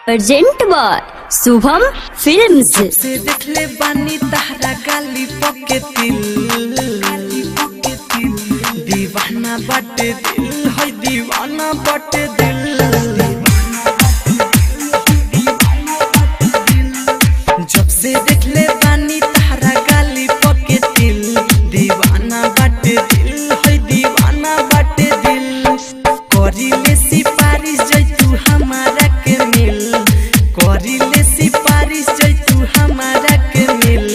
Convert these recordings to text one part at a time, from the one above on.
Present by Shubham films. से देखले बानी तहरा गाली पके दिल दीवाना बाटे दिल है दीवाना बाटे दिल। जब से देखले बानी तहरा गाली पके दिल दीवाना बाटे दिल है दीवाना बाटे दिल। करिले सिफारिश जैतू हमारा के मिल करिले सिफारिश जैतू हमारा के मिल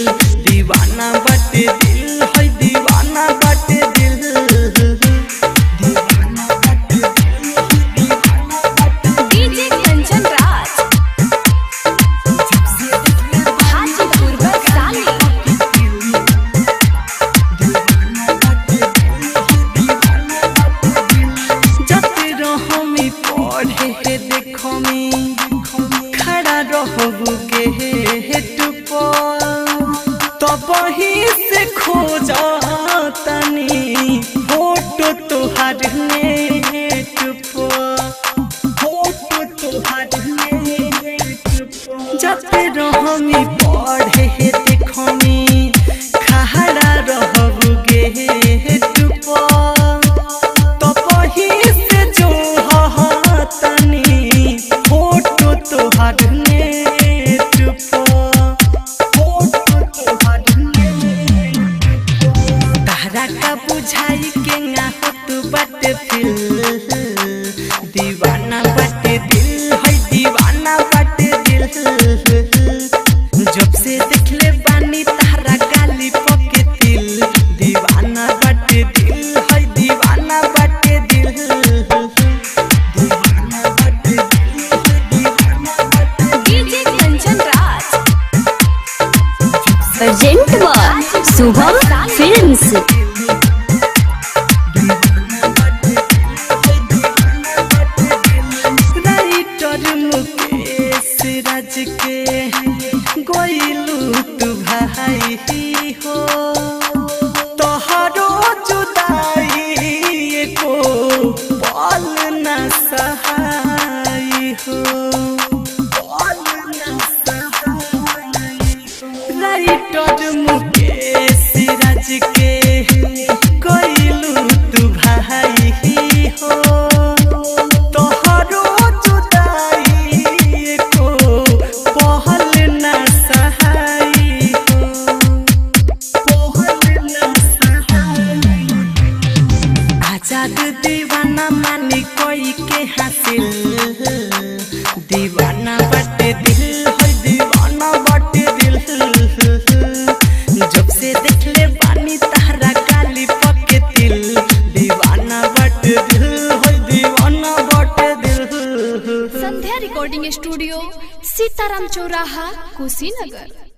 दीवाना बाटे दिल है दीवाना बाटे दिल दीवाना बाटे दिल दीवाना बाटे डीजे कंचन राज हाजीपुर बरसाली। जते रहो मी पढ़े हे देखो मी खड़ा रहबू के हेट तब ही से खोजा तनी फोटो तोहार नेट फोटो तोहार नेट जते रहो मी पढ़े हे देखो मी खड़ा रहबू के हेट तनी फोटो तोहार नेट फोटो तोहार नेट तहरा का बुझाई के ना होत बाटे फिल दीवाना बाटे दिल है दीवाना बाटे दिल। जब से देखले बानी तहरा गाली पके दिल दीवाना बाटे दिल है दीवाना बाटे दिल दीवाना बाटे दिल दीवाना बाटे DJ Kanchan Raj present by Shubham films. Writer Mukesh Raj के गोइलू तू भाई हो तोहरो जुदाई को पल न सहाय हो पल न सहाय राइटर मुकेश राज के गोइलू तू भाई हो तोहरो जुदाई को पहल न सहाय हो पहल न सहाय। आजाद दीवाना मानी कोई के हासिल दीवाना बाटे दिल है दीवाना बाटे दिल। जब से देखले बानी तहरा गाली पके दिल दीवाना बाटे दिल है दीवाना बाटे दिल। संध्या रिकॉर्डिंग स्टूडियो सीताराम चौराहा कुशीनगर।